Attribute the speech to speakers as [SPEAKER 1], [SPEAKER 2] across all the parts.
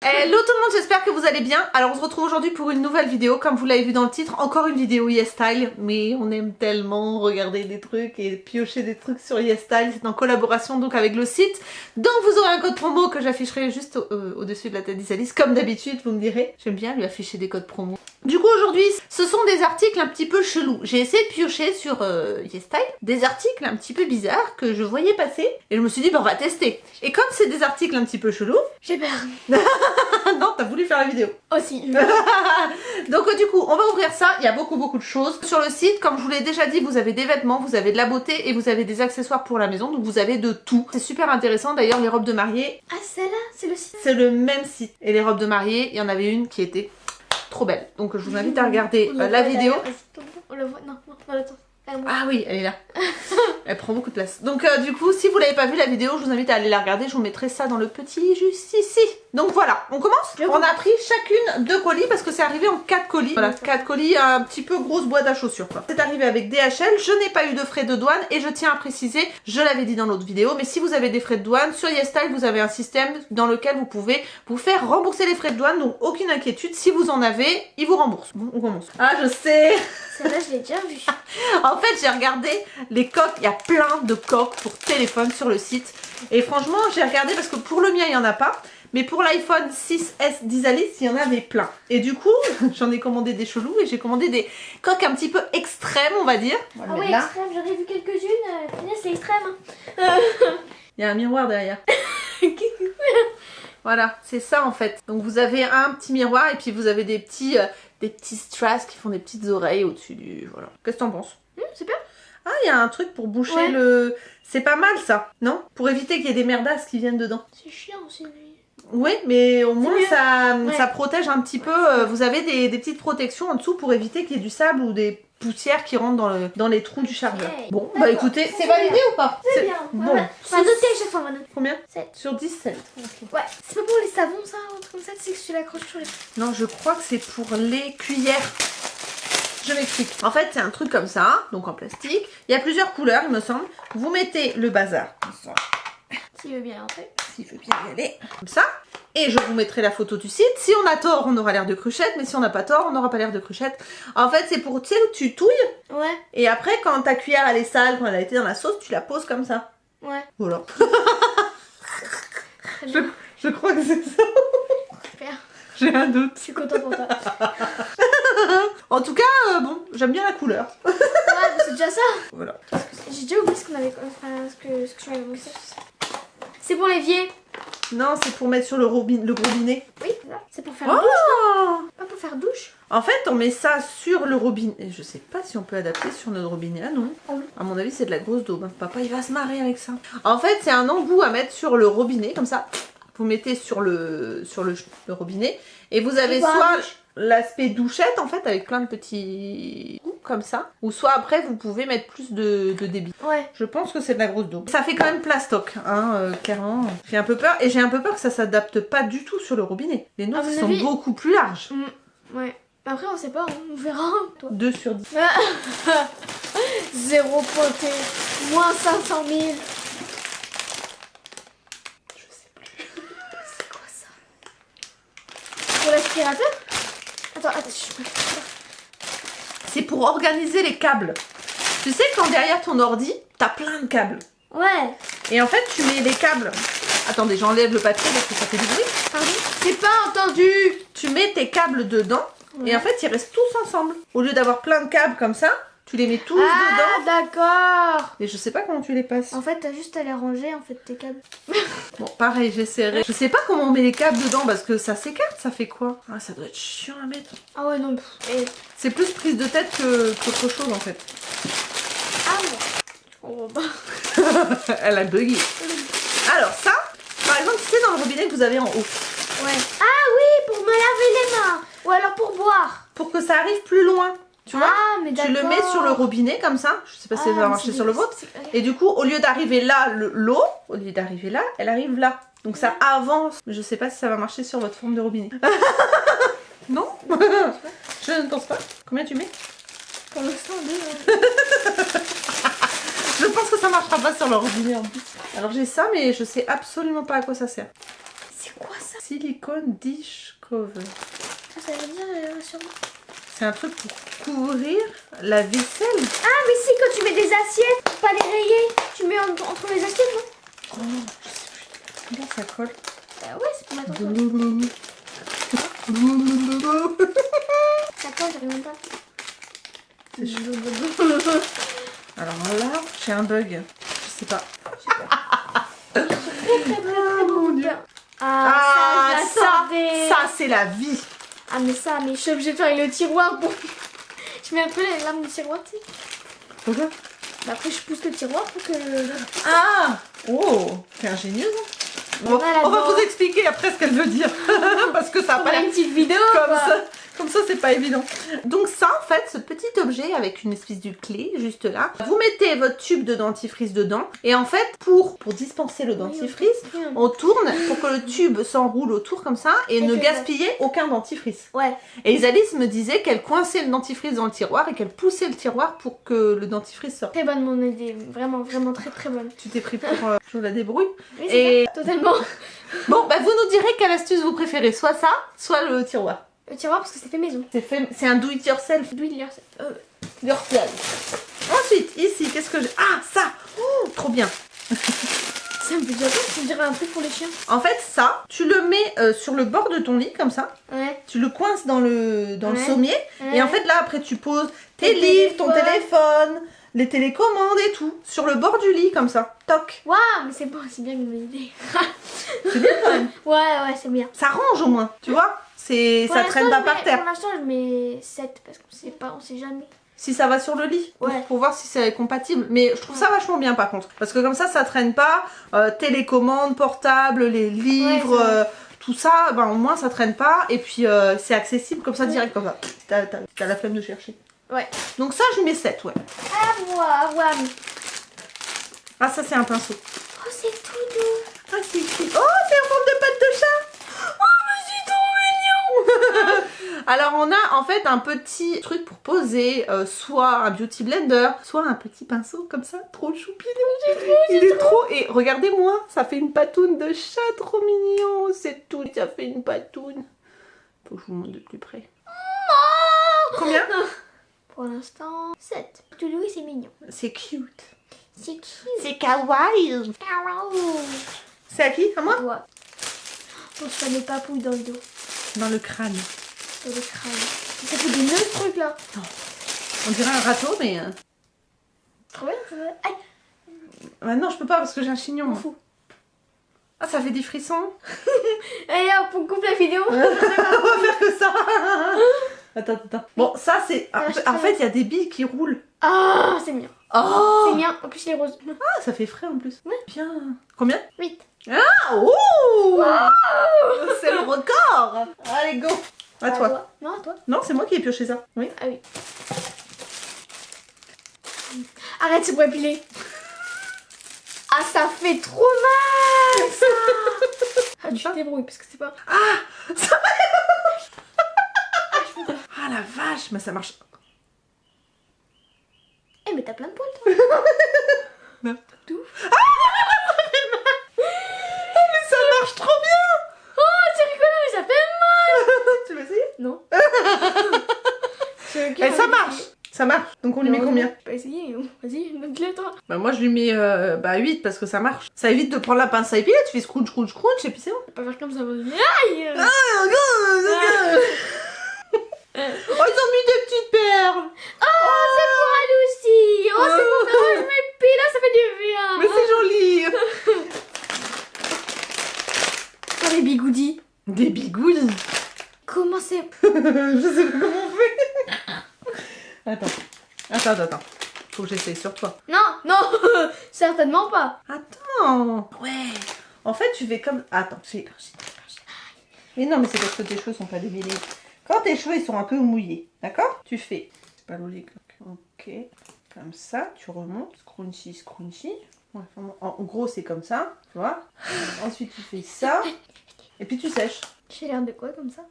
[SPEAKER 1] Hello tout le monde, j'espère que vous allez bien. Alors on se retrouve aujourd'hui pour une nouvelle vidéo, comme vous l'avez vu dans le titre, encore une vidéo YesStyle. Mais on aime tellement regarder des trucs et piocher des trucs sur YesStyle. C'est en collaboration donc avec le site. Donc vous aurez un code promo que j'afficherai juste au-dessus de la tête d'Isalis. Comme d'habitude, vous me direz. J'aime bien lui afficher des codes promo. Du coup aujourd'hui, ce sont des articles un petit peu chelous. J'ai essayé de piocher sur YesStyle des articles un petit peu bizarres que je voyais passer. Et je me suis dit, bah on va tester. Et comme c'est des articles un petit peu chelous...
[SPEAKER 2] J'ai peur.
[SPEAKER 1] Non, t'as voulu faire la vidéo.
[SPEAKER 2] Aussi.
[SPEAKER 1] Donc du coup, on va ouvrir ça. Il y a beaucoup de choses. Sur le site, comme je vous l'ai déjà dit, vous avez des vêtements, vous avez de la beauté et vous avez des accessoires pour la maison. Donc vous avez de tout. C'est super intéressant. D'ailleurs, les robes de mariée...
[SPEAKER 2] Ah, celle-là, c'est le site.
[SPEAKER 1] C'est le même site. Et les robes de mariée, il y en avait une qui était trop belle. Donc je vous invite à regarder la vidéo.
[SPEAKER 2] On la voit, non, attends.
[SPEAKER 1] Ah oui, elle est là. Elle prend beaucoup de place. Donc du coup, si vous l'avez pas vu la vidéo, je vous invite à aller la regarder. Je vous mettrai ça dans le petit juste ici. Donc voilà, on commence. On a pris chacune 2 colis parce que c'est arrivé en 4 colis. Voilà, 4 colis, un petit peu grosse boîte à chaussures quoi. C'est arrivé avec DHL. Je n'ai pas eu de frais de douane et je tiens à préciser, je l'avais dit dans l'autre vidéo, mais si vous avez des frais de douane, sur YesStyle, vous avez un système dans lequel vous pouvez vous faire rembourser les frais de douane. Donc aucune inquiétude, si vous en avez, ils vous remboursent. Bon, on commence. Ah, je sais.
[SPEAKER 2] Celle-là, je l'ai déjà vue.
[SPEAKER 1] En fait, j'ai regardé les coques, il y a plein de coques pour téléphone sur le site. Et franchement, j'ai regardé parce que pour le mien, il n'y en a pas. Mais pour l'iPhone 6S d'Isalis, il y en avait plein. Et du coup, j'en ai commandé des chelous et j'ai commandé des coques un petit peu extrêmes, on va dire.
[SPEAKER 2] Ah oui, extrême, j'en ai vu quelques-unes. C'est extrême. Hein.
[SPEAKER 1] Il y a un miroir derrière. Voilà, c'est ça en fait. Donc vous avez un petit miroir et puis vous avez des petits strass qui font des petites oreilles au-dessus du... Voilà. Qu'est-ce que t'en penses?
[SPEAKER 2] C'est bien.
[SPEAKER 1] Ah, il y a un truc pour boucher le... C'est pas mal ça, non? Pour éviter qu'il y ait des merdasses qui viennent dedans.
[SPEAKER 2] C'est chiant aussi, lui.
[SPEAKER 1] Oui, mais au moins ça
[SPEAKER 2] Ouais.
[SPEAKER 1] protège un petit peu. Vous avez des petites protections en dessous pour éviter qu'il y ait du sable ou des poussières qui rentrent dans les trous du chargeur.
[SPEAKER 2] Okay.
[SPEAKER 1] Bon, bah écoutez, c'est validé ou pas?
[SPEAKER 2] C'est bien.
[SPEAKER 1] Bon.
[SPEAKER 2] On va noter à chaque fois, on va noter.
[SPEAKER 1] Combien?
[SPEAKER 2] 7.
[SPEAKER 1] Sur 17.
[SPEAKER 2] Ouais. C'est pas pour les savons, ça, un truc comme ça, tu sais que tu l'accroches sur les...
[SPEAKER 1] Non, je crois que c'est pour les cuillères. Je m'explique. En fait, c'est un truc comme ça, donc en plastique. Il y a plusieurs couleurs, il me semble. Vous mettez le bazar.
[SPEAKER 2] S'il veut bien entrer.
[SPEAKER 1] S'il veut bien y aller. Comme ça. Et je vous mettrai la photo du site. Si on a tort, on aura l'air de Cruchette. Mais si on n'a pas tort, on n'aura pas l'air de Cruchette. En fait, c'est pour, tu sais, où tu touilles.
[SPEAKER 2] Ouais.
[SPEAKER 1] Et après, quand ta cuillère, elle est sale, quand elle a été dans la sauce, tu la poses comme ça.
[SPEAKER 2] Ouais.
[SPEAKER 1] Voilà.
[SPEAKER 2] Très bien.
[SPEAKER 1] Je crois que c'est ça.
[SPEAKER 2] Super.
[SPEAKER 1] J'ai un doute.
[SPEAKER 2] Je suis contente pour toi.
[SPEAKER 1] En tout cas, bon, j'aime bien la couleur.
[SPEAKER 2] Ouais, bah, c'est déjà ça.
[SPEAKER 1] Voilà.
[SPEAKER 2] J'ai déjà oublié ce qu'on avait... Enfin, ce que tu m'avais montré. C'est pour l'évier.
[SPEAKER 1] Non, c'est pour mettre sur le robinet.
[SPEAKER 2] Oui, c'est pour faire douche, non? Pas pour faire douche.
[SPEAKER 1] En fait, on met ça sur le robinet. Je sais pas si on peut adapter sur notre robinet. Ah non.
[SPEAKER 2] Ah oui.
[SPEAKER 1] À mon avis, c'est de la grosse daube. Papa, il va se marrer avec ça. En fait, c'est un embout à mettre sur le robinet, comme ça. Vous mettez sur le robinet. Et vous avez soit l'aspect douchette, en fait, avec plein de petits coups, comme ça. Ou soit après, vous pouvez mettre plus de débit.
[SPEAKER 2] Ouais.
[SPEAKER 1] Je pense que c'est de la grosse daube. Ça fait quand même plastoc, hein, clairement. J'ai un peu peur. Et j'ai un peu peur que ça s'adapte pas du tout sur le robinet. Les nôtres sont beaucoup plus larges.
[SPEAKER 2] Ouais. Après, on sait pas, hein. On verra. Toi.
[SPEAKER 1] 2 sur 10.
[SPEAKER 2] 0 poté. Moins 500 000.
[SPEAKER 1] Je sais plus.
[SPEAKER 2] C'est quoi ça? Pour l'aspirateur? Attends.
[SPEAKER 1] C'est pour organiser les câbles. Tu sais quand derrière ton ordi, t'as plein de câbles.
[SPEAKER 2] Ouais.
[SPEAKER 1] Et en fait, tu mets les câbles... Attendez, j'enlève le papier parce que ça fait du bruit.
[SPEAKER 2] Pardon?
[SPEAKER 1] C'est pas entendu. Tu mets tes câbles dedans et en fait, ils restent tous ensemble. Au lieu d'avoir plein de câbles comme ça, tu les mets tous dedans.
[SPEAKER 2] Ah, d'accord.
[SPEAKER 1] Et je sais pas comment tu les passes.
[SPEAKER 2] En fait, t'as juste à les ranger, en fait, tes câbles.
[SPEAKER 1] Bon, pareil, j'essaierai. Je sais pas comment on met les câbles dedans parce que ça s'écarte, ça fait quoi? Ah, ça doit être chiant à mettre.
[SPEAKER 2] Ah ouais, non.
[SPEAKER 1] C'est plus prise de tête qu'autre chose en fait.
[SPEAKER 2] Ah bon. Oh, bah.
[SPEAKER 1] Elle a bugué. Alors ça, par exemple, c'est dans le robinet que vous avez en haut.
[SPEAKER 2] Ouais. Ah oui, pour me laver les mains. Ou alors pour boire.
[SPEAKER 1] Pour que ça arrive plus loin. Tu vois?
[SPEAKER 2] Ah, mais
[SPEAKER 1] Tu le mets sur le robinet comme ça. Je sais pas si ça va marcher sur le vôtre. Et du coup, au lieu d'arriver là, l'eau, au lieu d'arriver là, elle arrive là. Donc ça avance. Mais je sais pas si ça va marcher sur votre forme de robinet. Non? Je ne pense pas. Combien tu mets?
[SPEAKER 2] Pour l'instant, 2.
[SPEAKER 1] Je pense que ça marchera pas sur le robinet en plus. Alors j'ai ça, mais je sais absolument pas à quoi ça sert.
[SPEAKER 2] C'est quoi ça?
[SPEAKER 1] silicone dish cover.
[SPEAKER 2] Ça veut dire sûrement.
[SPEAKER 1] C'est un truc pour couvrir la vaisselle.
[SPEAKER 2] Ah, mais si, quand tu mets des assiettes, pour pas les rayer, tu mets entre les assiettes, non?
[SPEAKER 1] Oh, je sais plus. Comment ça colle?
[SPEAKER 2] Ouais, c'est pour mettre entre. Ça colle, j'arrive même pas.
[SPEAKER 1] C'est chaud. Alors là, j'ai un bug. Je sais pas.
[SPEAKER 2] Mon Dieu.
[SPEAKER 1] Ah,
[SPEAKER 2] ça, je l'attendais.
[SPEAKER 1] ça c'est la vie.
[SPEAKER 2] Ah, mais ça, mais je suis obligée de faire avec le tiroir pour. Je mets un peu les lames du tiroir, tu sais.
[SPEAKER 1] Pourquoi?
[SPEAKER 2] Bah, après, je pousse le tiroir pour que.
[SPEAKER 1] Ah. Oh, t'es ingénieuse. Bon, on va vous expliquer après ce qu'elle veut dire. Parce que ça a
[SPEAKER 2] On
[SPEAKER 1] pas
[SPEAKER 2] a
[SPEAKER 1] l'air
[SPEAKER 2] une petite vidéo.
[SPEAKER 1] comme
[SPEAKER 2] quoi.
[SPEAKER 1] ça. Comme ça, c'est pas évident. Donc ça, en fait, ce petit objet avec une espèce de clé juste là, vous mettez votre tube de dentifrice dedans. Et en fait, pour dispenser le dentifrice, on tourne pour que le tube s'enroule autour comme ça et ne gaspiller aucun dentifrice.
[SPEAKER 2] Ouais.
[SPEAKER 1] Et Isalis me disait qu'elle coinçait le dentifrice dans le tiroir et qu'elle poussait le tiroir pour que le dentifrice sorte.
[SPEAKER 2] Très bonne mon idée. Vraiment, vraiment très très bonne.
[SPEAKER 1] Tu t'es pris pour je la débrouille.
[SPEAKER 2] Oui,
[SPEAKER 1] Et
[SPEAKER 2] ça, totalement.
[SPEAKER 1] bon, bah vous nous direz quelle astuce vous préférez, soit ça, soit le tiroir.
[SPEAKER 2] Le tiroir parce que c'est fait maison.
[SPEAKER 1] C'est un do it yourself.
[SPEAKER 2] Do it yourself.
[SPEAKER 1] Ensuite, ici, qu'est-ce que j'ai? Ah, ça. Oh, trop bien.
[SPEAKER 2] Ça me fait déjà peur, tu dirais un truc pour les chiens.
[SPEAKER 1] En fait, ça, tu le mets sur le bord de ton lit, comme ça.
[SPEAKER 2] Ouais.
[SPEAKER 1] Tu le coinces dans le
[SPEAKER 2] Ouais.
[SPEAKER 1] sommier.
[SPEAKER 2] Ouais.
[SPEAKER 1] Et en fait, là, après, tu poses tes livres, ton téléphone, les télécommandes et tout. Sur le bord du lit, comme ça. Toc.
[SPEAKER 2] Waouh, mais c'est bon, c'est bien une idée.
[SPEAKER 1] C'est bien quand même.
[SPEAKER 2] Ouais, c'est bien.
[SPEAKER 1] Ça range au moins, tu vois. Ça traîne pas par terre.
[SPEAKER 2] Pour l'instant, je mets 7 parce qu'on sait jamais.
[SPEAKER 1] Si ça va sur le lit,
[SPEAKER 2] Ouais.
[SPEAKER 1] pour voir si c'est compatible. Mais je trouve ça vachement bien par contre. Parce que comme ça traîne pas. Télécommande, portable, les livres,
[SPEAKER 2] Ouais,
[SPEAKER 1] tout ça, ben, au moins ça traîne pas. Et puis c'est accessible comme ça, direct comme ça. T'as la flemme de chercher.
[SPEAKER 2] Ouais.
[SPEAKER 1] Donc ça, je mets 7, ouais.
[SPEAKER 2] Ah, moi.
[SPEAKER 1] Ah, ça c'est un pinceau.
[SPEAKER 2] Oh, c'est tout doux.
[SPEAKER 1] Ah, c'est cute. Oh, c'est en forme de patte de chat.
[SPEAKER 2] Oh, mais c'est trop mignon.
[SPEAKER 1] Alors on a en fait un petit truc pour poser, soit un beauty blender, soit un petit pinceau comme ça, trop choupinou. Il est trop. Et regardez-moi, ça fait une patoune de chat, trop mignon. C'est tout, ça fait une patoune. Faut que je vous montre de plus près. Combien?
[SPEAKER 2] Pour l'instant, 7. Tout doux et c'est mignon.
[SPEAKER 1] C'est cute.
[SPEAKER 2] C'est cute.
[SPEAKER 1] C'est kawaii. C'est à qui? À moi?
[SPEAKER 2] Ouais. On se fait des papouilles dans le dos,
[SPEAKER 1] Dans le crâne.
[SPEAKER 2] dans le crâne. Ça fait des nœuds ce truc là.
[SPEAKER 1] On dirait un râteau, mais.
[SPEAKER 2] Trop bien, ça va. Aïe,
[SPEAKER 1] Bah non, je peux pas parce que j'ai un chignon.
[SPEAKER 2] m'en
[SPEAKER 1] moi.
[SPEAKER 2] fous.
[SPEAKER 1] Ah, ça fait des frissons.
[SPEAKER 2] Allez hop, on coupe la vidéo.
[SPEAKER 1] On va faire que ça. Attends. Bon, ça c'est. En fait, il y a des billes qui roulent.
[SPEAKER 2] Ah, c'est mignon.
[SPEAKER 1] Oh!
[SPEAKER 2] C'est mignon. En plus, il est rose.
[SPEAKER 1] Ah, ça fait frais en plus.
[SPEAKER 2] Ouais.
[SPEAKER 1] Bien. Combien?
[SPEAKER 2] 8.
[SPEAKER 1] Ah, oh! C'est le record. Allez, go. À toi.
[SPEAKER 2] Non, à toi.
[SPEAKER 1] Non, c'est moi qui ai pioché ça. Oui.
[SPEAKER 2] Ah oui. Arrête, c'est pour épiler. Ah, ça fait trop mal, ça. Ah, tu te débrouilles parce que c'est pas...
[SPEAKER 1] Ah, ça Ah la vache, mais ça marche.
[SPEAKER 2] Eh, mais t'as plein de poils, toi.
[SPEAKER 1] Non.
[SPEAKER 2] Tout.
[SPEAKER 1] Mais ça marche trop bien.
[SPEAKER 2] Oh, c'est rigolo, mais ça fait mal.
[SPEAKER 1] Tu veux essayer?
[SPEAKER 2] Non.
[SPEAKER 1] Et ça marche. Ça marche. Donc on lui met combien?
[SPEAKER 2] Je peux pas essayer. Vas-y, donne-le toi.
[SPEAKER 1] Bah moi je lui mets 8 parce que ça march. Ça évite de prendre la pince à épiler, tu fais scrunch et puis c'est bon.
[SPEAKER 2] On va pas faire comme ça. Aïe.
[SPEAKER 1] Oh, ils ont mis des petites perles.
[SPEAKER 2] Oh, c'est pour elle aussi. Oh, c'est pour faire je m'épile, là, ça fait du bien.
[SPEAKER 1] Mais c'est joli.
[SPEAKER 2] Oh, les bigoudis.
[SPEAKER 1] Des bigouilles.
[SPEAKER 2] Comment c'est...
[SPEAKER 1] Je sais pas comment on fait. Attends. Faut que j'essaye sur toi.
[SPEAKER 2] Non, certainement pas.
[SPEAKER 1] Attends. Ouais. En fait, tu fais comme... Attends, mais non, mais c'est parce que tes cheveux sont pas démêlés. Quand tes cheveux ils sont un peu mouillés, d'accord? Tu fais... C'est pas l'olive. Ok. Comme ça, tu remontes. Scrunchy. Ouais, en gros, c'est comme ça. Tu vois? Ensuite, tu fais ça. Et puis tu sèches.
[SPEAKER 2] J'ai l'air de quoi comme ça?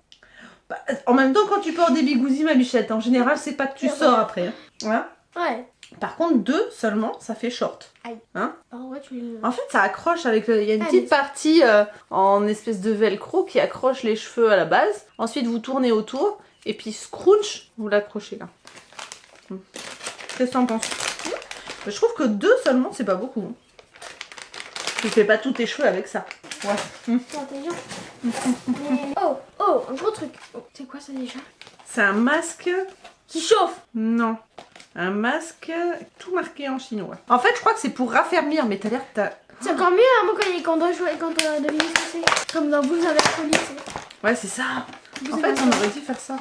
[SPEAKER 1] Bah, en même temps, quand tu portes des bigouzis, ma bichette, en général, c'est pas que tu sors après. Hein. Voilà.
[SPEAKER 2] Ouais.
[SPEAKER 1] Par contre, 2 seulement, ça fait short.
[SPEAKER 2] Aïe.
[SPEAKER 1] Hein?
[SPEAKER 2] Alors, ouais, tu les...
[SPEAKER 1] En fait, ça accroche avec il y a une
[SPEAKER 2] Ah,
[SPEAKER 1] petite
[SPEAKER 2] mais-
[SPEAKER 1] partie en espèce de velcro qui accroche les cheveux à la base. Ensuite, vous tournez autour et puis scrunch, vous l'accrochez là. Qu'est-ce que t'en penses? Je trouve que 2 seulement, c'est pas beaucoup. Tu fais pas tous tes cheveux avec ça. Ouais.
[SPEAKER 2] C'est intelligent. Mais... Oh, un gros truc. Oh, c'est quoi ça déjà?
[SPEAKER 1] C'est un masque.
[SPEAKER 2] Qui chauffe.
[SPEAKER 1] Non. Un masque tout marqué en chinois. En fait, je crois que c'est pour raffermir, mais t'as l'air que t'as...
[SPEAKER 2] C'est encore mieux, hein, moi, quand on doit jouer, quand on a deviné ce que c'est. Comme dans Vous avez la folie, c'est...
[SPEAKER 1] Ouais, c'est ça.
[SPEAKER 2] Vous
[SPEAKER 1] En
[SPEAKER 2] avez
[SPEAKER 1] fait,
[SPEAKER 2] la
[SPEAKER 1] on
[SPEAKER 2] folie.
[SPEAKER 1] aurait dû faire ça.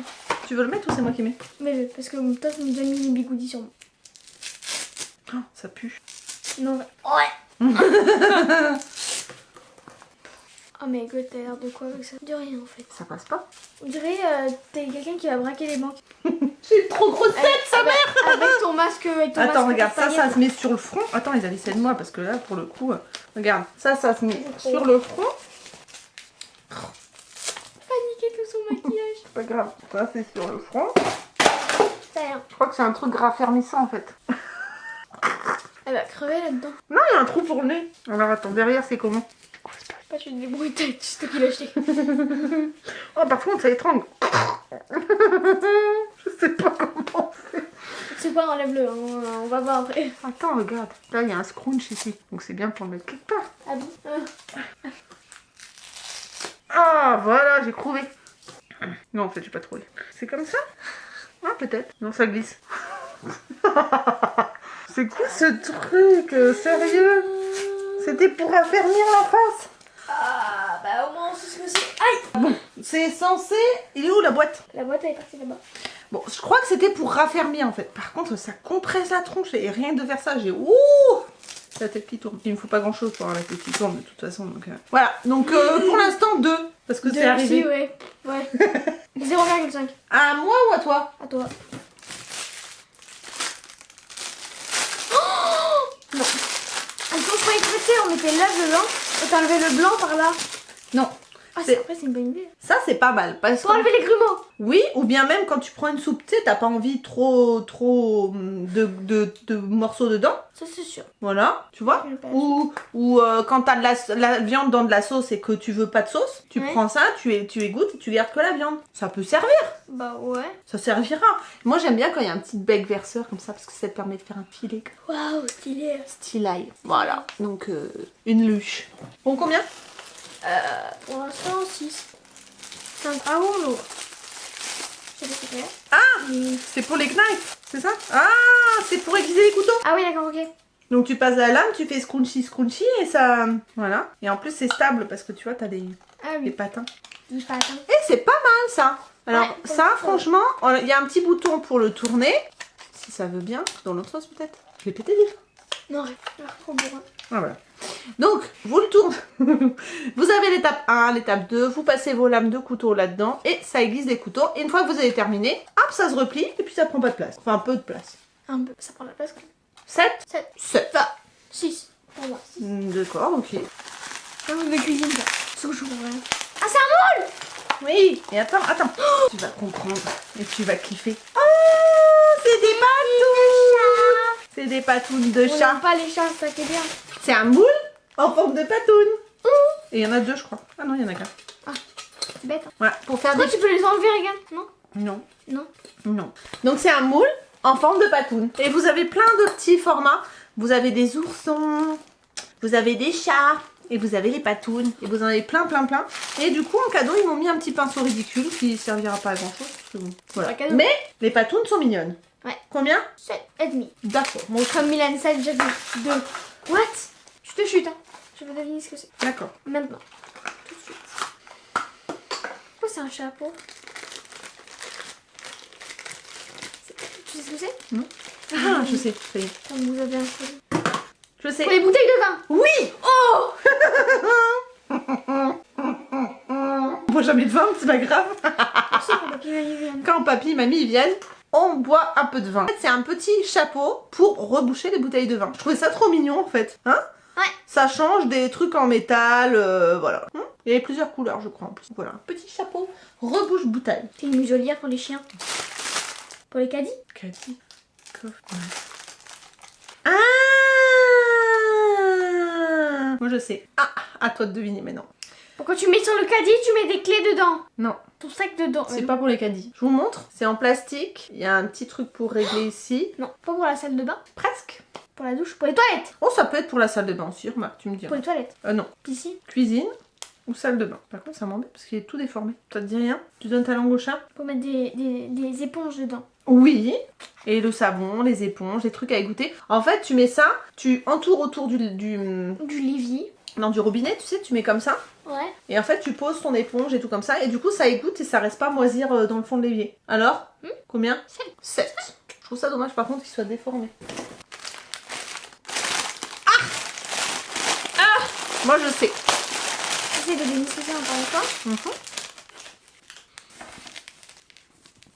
[SPEAKER 1] Tu veux le mettre ou c'est moi qui mets?
[SPEAKER 2] Mais parce que toi, tu m'as déjà mis les bigoudis sur moi.
[SPEAKER 1] Oh, ça pue.
[SPEAKER 2] Non, ouais. Oh mais écoute, t'as l'air de quoi avec ça? De rien en fait.
[SPEAKER 1] Ça passe pas.
[SPEAKER 2] On dirait t'es quelqu'un qui va braquer les banques.
[SPEAKER 1] J'ai une trop grosse tête, sa mère.
[SPEAKER 2] Avec ton masque,
[SPEAKER 1] Attends, regarde, ça
[SPEAKER 2] paillettes.
[SPEAKER 1] se met sur le front. Attends, les amis, aide-moi parce que là, pour le coup, regarde, ça se met
[SPEAKER 2] C'est trop.
[SPEAKER 1] sur le front.
[SPEAKER 2] Paniquer tout son maquillage.
[SPEAKER 1] C'est pas grave, ça c'est sur le front.
[SPEAKER 2] Ça rien.
[SPEAKER 1] Je crois que c'est un truc raffermissant en fait.
[SPEAKER 2] Elle va crever là-dedans.
[SPEAKER 1] Non, il y a un trou pour le nez. Alors attends, derrière, c'est comment?
[SPEAKER 2] Pas tu te débrouilles, c'est toi qui l'as acheté.
[SPEAKER 1] Oh, par contre, ça étrangle. Je sais pas comment on fait.
[SPEAKER 2] C'est pas, enlève-le, hein, on va voir après.
[SPEAKER 1] Attends, regarde. Là, il y a un scrunch ici. Donc c'est bien pour le mettre quelque part.
[SPEAKER 2] Ah bon
[SPEAKER 1] Ah, voilà, j'ai trouvé. Non, en fait, j'ai pas trouvé. C'est comme ça? Ah, peut-être. Non, ça glisse. C'est quoi ce truc? Sérieux? C'était pour raffermir la face.
[SPEAKER 2] Ah bah au moins on sait ce que c'est. Aïe.
[SPEAKER 1] C'est censé... Il est où la boîte?
[SPEAKER 2] La boîte elle est partie là-bas.
[SPEAKER 1] Bon, je crois que c'était pour raffermir en fait. Par contre, ça compresse la tronche et rien que de faire ça, j'ai... Ouh, la tête qui tourne. Il me faut pas grand chose pour avoir la tête qui tourne de toute façon. Donc, voilà, donc pour l'instant 2. Parce que c'est arrivé.
[SPEAKER 2] Ouais. Ouais. 0,5.
[SPEAKER 1] À moi ou à toi?
[SPEAKER 2] À toi. Oh non. Attends, je croyais que tu sais, on mettait là dedans et t'enlevais le blanc par là.
[SPEAKER 1] Non.
[SPEAKER 2] Ah,
[SPEAKER 1] C'est-
[SPEAKER 2] après, c'est une bonne idée.
[SPEAKER 1] Ça, c'est pas mal. Parce
[SPEAKER 2] Pour
[SPEAKER 1] que...
[SPEAKER 2] enlever les grumeaux.
[SPEAKER 1] Oui, ou bien même quand tu prends une soupe, tu sais, t'as pas envie trop de morceaux dedans.
[SPEAKER 2] Ça, c'est sûr.
[SPEAKER 1] Voilà, tu vois.
[SPEAKER 2] Je le passe.
[SPEAKER 1] Ou quand t'as de la viande dans de la sauce et que tu veux pas de sauce, tu
[SPEAKER 2] Ouais.
[SPEAKER 1] prends ça, tu égouttes et tu gardes que la viande. Ça peut servir,
[SPEAKER 2] Bah ouais.
[SPEAKER 1] ça servira. Moi j'aime bien quand il y a un petit bec verseur comme ça parce que ça te permet de faire un filet
[SPEAKER 2] Waouh, stylé.
[SPEAKER 1] stylaille. Voilà, donc une luche. Bon, combien?
[SPEAKER 2] Pour l'instant, 6. Ah bon, non. C'est pas super.
[SPEAKER 1] Ah,
[SPEAKER 2] Mais-
[SPEAKER 1] c'est pour les knives, c'est ça? Ah, c'est pour aiguiser les couteaux.
[SPEAKER 2] Ah oui, d'accord, ok.
[SPEAKER 1] Donc tu passes la lame, tu fais scrunchy et ça... Voilà. Et en plus c'est stable parce que tu vois, t'as des
[SPEAKER 2] Ah oui,
[SPEAKER 1] patins.
[SPEAKER 2] il passe. Hein.
[SPEAKER 1] Et c'est pas mal ça. Alors
[SPEAKER 2] Ouais,
[SPEAKER 1] ça,
[SPEAKER 2] ça.
[SPEAKER 1] franchement, il y a un petit bouton pour le tourner. Si ça veut bien. Dans l'autre sens peut-être. Je l'ai pété déjà.
[SPEAKER 2] Non, trop bourrin.
[SPEAKER 1] Ah voilà. Donc, vous le tournez. Vous avez l'étape 1, l'étape 2. Vous passez vos lames de couteau là-dedans. Et ça aiguise les couteaux. Et une fois que vous avez terminé, hop, ça se replie. Et puis ça prend pas de place. Enfin, un peu de place.
[SPEAKER 2] Un peu, ça prend la place quand même.
[SPEAKER 1] 7
[SPEAKER 2] 7.
[SPEAKER 1] 7.
[SPEAKER 2] 6. Pour moi, 6.
[SPEAKER 1] D'accord, ok.
[SPEAKER 2] De cuisine, ça. C'est que je vois rien. Ah, c'est un moule.
[SPEAKER 1] Oui. Et attends. Tu vas comprendre. Et tu vas kiffer. Oh, c'est des patounes. C'est des patounes de
[SPEAKER 2] On
[SPEAKER 1] chat.
[SPEAKER 2] n'aime pas les chats, c'est ça qui est bien.
[SPEAKER 1] C'est un moule en forme de patoune. Et il y en a 2, je crois. Ah non, il y en a qu'un.
[SPEAKER 2] C'est bête. Hein.
[SPEAKER 1] Voilà, pour faire
[SPEAKER 2] Pourquoi
[SPEAKER 1] des...
[SPEAKER 2] tu peux les enlever, regarde? Non.
[SPEAKER 1] Non,
[SPEAKER 2] Non.
[SPEAKER 1] non. Donc c'est un moule en forme de patoune. Et vous avez plein de petits formats. Vous avez des oursons, vous avez des chats, et vous avez les patounes. Et vous en avez plein. Et du coup, en cadeau, ils m'ont mis un petit pinceau ridicule qui servira pas à grand chose. Voilà.
[SPEAKER 2] Pas cadeau.
[SPEAKER 1] Mais les patounes sont mignonnes.
[SPEAKER 2] Ouais.
[SPEAKER 1] Combien?
[SPEAKER 2] 7,5.
[SPEAKER 1] D'accord. Bon,
[SPEAKER 2] Comme Milan 7,2. What? Je te chute, hein. Je vais deviner ce que c'est.
[SPEAKER 1] d'accord.
[SPEAKER 2] Maintenant. Tout de suite. Pourquoi c'est un chapeau? Tu sais ce que c'est?
[SPEAKER 1] Ah, je sais, ça y est.
[SPEAKER 2] Comme vous avez un choisi.
[SPEAKER 1] Je sais.
[SPEAKER 2] Pour les bouteilles de vin.
[SPEAKER 1] Oui!
[SPEAKER 2] Oh!
[SPEAKER 1] On boit jamais de vin, c'est pas grave.
[SPEAKER 2] C'est pour papy mamie vienne.
[SPEAKER 1] Quand papy et mamie viennent, on boit un peu de vin. En fait, c'est un petit chapeau pour reboucher les bouteilles de vin. Je trouvais ça trop mignon en fait. Hein?
[SPEAKER 2] Ouais.
[SPEAKER 1] Ça change des trucs en métal, voilà. Il y avait plusieurs couleurs, je crois en plus. Voilà, un petit chapeau rebouche bouteille.
[SPEAKER 2] C'est une muselière pour les chiens. Pour les caddies.
[SPEAKER 1] Caddy. coffre. Ah! Moi je sais. Ah, à toi de deviner maintenant.
[SPEAKER 2] Pourquoi tu mets sur le caddie, tu mets des clés dedans?
[SPEAKER 1] Non.
[SPEAKER 2] Ton sac dedans.
[SPEAKER 1] C'est pas pour les caddies. Je vous montre. C'est en plastique. Il y a un petit truc pour régler ici.
[SPEAKER 2] Non, pas pour la salle de bain.
[SPEAKER 1] Presque.
[SPEAKER 2] Pour la douche. Pour les toilettes.
[SPEAKER 1] Oh, ça peut être pour la salle de bain aussi, remarque, tu me diras.
[SPEAKER 2] Pour les toilettes.
[SPEAKER 1] Non.
[SPEAKER 2] Piscine.
[SPEAKER 1] Cuisine ou salle de bain. Par contre, ça m'embête parce qu'il est tout déformé. Ça te dit rien? Tu donnes ta langue au chat?
[SPEAKER 2] Pour mettre des éponges dedans.
[SPEAKER 1] Oui. Et le savon, les éponges, les trucs à égoutter. En fait, tu mets ça, tu entoures autour du
[SPEAKER 2] l'évier.
[SPEAKER 1] Non, du robinet, tu sais, tu mets comme ça.
[SPEAKER 2] Ouais.
[SPEAKER 1] Et en fait, tu poses ton éponge et tout comme ça. Et du coup, ça égoutte et ça reste pas moisir dans le fond de l'évier. Alors combien? 7. Je trouve ça dommage par contre qu'il soit déformé. Ah! Moi, je sais.
[SPEAKER 2] J'essaie de démonter ça encore une fois.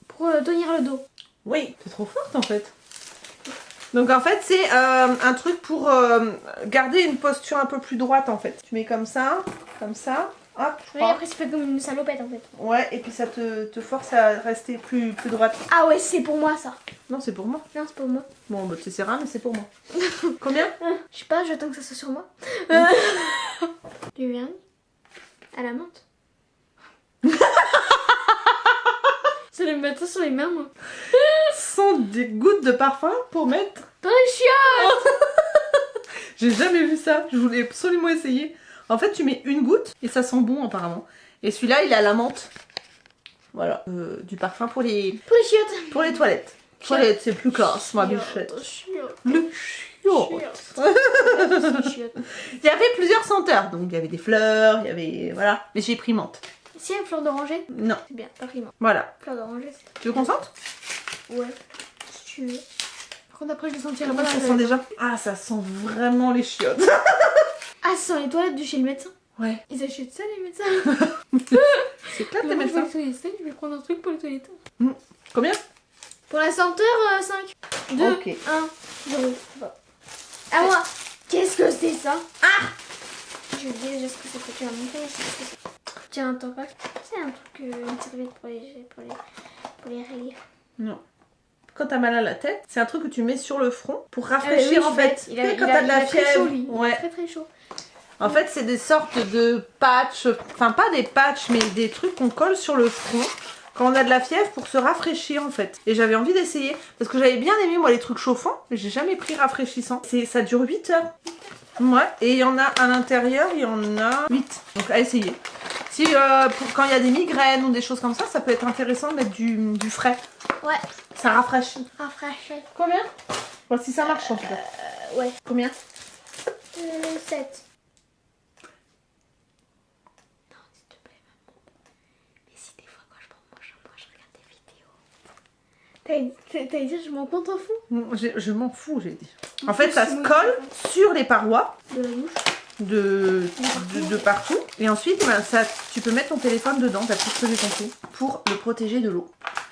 [SPEAKER 2] Pour tenir le dos.
[SPEAKER 1] Oui, c'est trop forte en fait. Donc en fait, c'est un truc pour garder une posture un peu plus droite en fait. Tu mets comme ça, hop.
[SPEAKER 2] Oui, après, ça fait comme une salopette en fait.
[SPEAKER 1] Ouais, et puis ça te force à rester plus droite.
[SPEAKER 2] Ah ouais, c'est pour moi ça.
[SPEAKER 1] Non, c'est pour moi.
[SPEAKER 2] Non, c'est pour moi.
[SPEAKER 1] Bon, bah tu sais rien, mais c'est pour moi. Combien?
[SPEAKER 2] Je sais pas, j'attends que ça soit sur moi. Du vernis à la menthe. Je vais me mettre ça sur les mains, moi.
[SPEAKER 1] Ce sont des gouttes de parfum pour mettre.
[SPEAKER 2] Dans les chiottes.
[SPEAKER 1] J'ai jamais vu ça, je voulais absolument essayer. En fait, tu mets une goutte et ça sent bon apparemment. Et celui-là, il est à la menthe. Voilà, du parfum pour les
[SPEAKER 2] chiottes.
[SPEAKER 1] pour les toilettes. Toilettes, c'est plus classe, ma bichette. Le chiot. Il y avait plusieurs senteurs, donc il y avait des fleurs, il y avait voilà. Mais j'ai pris menthe.
[SPEAKER 2] Si, une fleur d'oranger.
[SPEAKER 1] Non.
[SPEAKER 2] C'est bien, pas pris menthe.
[SPEAKER 1] Voilà.
[SPEAKER 2] Fleur d'oranger, c'est...
[SPEAKER 1] Tu veux qu'on sente?
[SPEAKER 2] Ouais, si tu veux. Par contre, après, je le sentirai
[SPEAKER 1] Comment
[SPEAKER 2] pas.
[SPEAKER 1] ça sent déjà? Ah, ça sent vraiment les chiottes.
[SPEAKER 2] Ah, ça sent les toilettes de chez le médecin.
[SPEAKER 1] Ouais.
[SPEAKER 2] Ils achètent ça, les médecins.
[SPEAKER 1] C'est clair, tes
[SPEAKER 2] Moi, je vais
[SPEAKER 1] médecins.
[SPEAKER 2] aux toilettes, je vais prendre un truc pour les toilettes.
[SPEAKER 1] Combien?
[SPEAKER 2] Pour la senteur, 5. 2,
[SPEAKER 1] Ok.
[SPEAKER 2] 1, 0. À moi. Qu'est-ce que c'est ça? Ah! Je dis déjà ce que c'est que tu vas montrer. Tiens, un tampac. C'est un truc, une serviette pour les rayures.
[SPEAKER 1] Non. Quand t'as mal à la tête, c'est un truc que tu mets sur le front pour rafraîchir
[SPEAKER 2] oui,
[SPEAKER 1] en fait.
[SPEAKER 2] Il a
[SPEAKER 1] Quand t'as de la
[SPEAKER 2] très chaud,
[SPEAKER 1] fièvre.
[SPEAKER 2] lui.
[SPEAKER 1] Ouais.
[SPEAKER 2] Très très chaud.
[SPEAKER 1] En fait, c'est des sortes de patchs, enfin pas des patchs, mais des trucs qu'on colle sur le front quand on a de la fièvre pour se rafraîchir en fait. Et j'avais envie d'essayer parce que j'avais bien aimé moi les trucs chauffants, mais j'ai jamais pris rafraîchissant. Ça dure 8 heures. Ouais, et il y en a à l'intérieur, il y en a 8. Donc à essayer. Si quand il y a des migraines ou des choses comme ça peut être intéressant de mettre du frais.
[SPEAKER 2] Ouais.
[SPEAKER 1] Ça rafraîchit.
[SPEAKER 2] Rafraîchir.
[SPEAKER 1] Combien? Bon, si ça marche en tout cas.
[SPEAKER 2] Ouais.
[SPEAKER 1] Combien?
[SPEAKER 2] 7. T'as dit je m'en compte en fou?
[SPEAKER 1] Je m'en fous, j'ai dit. En fait, ça se colle sur les parois
[SPEAKER 2] de la bouche
[SPEAKER 1] de partout. Et ensuite, ben, tu peux mettre ton téléphone dedans, t'as tout ce que j'ai compris, pour le protéger de l'eau.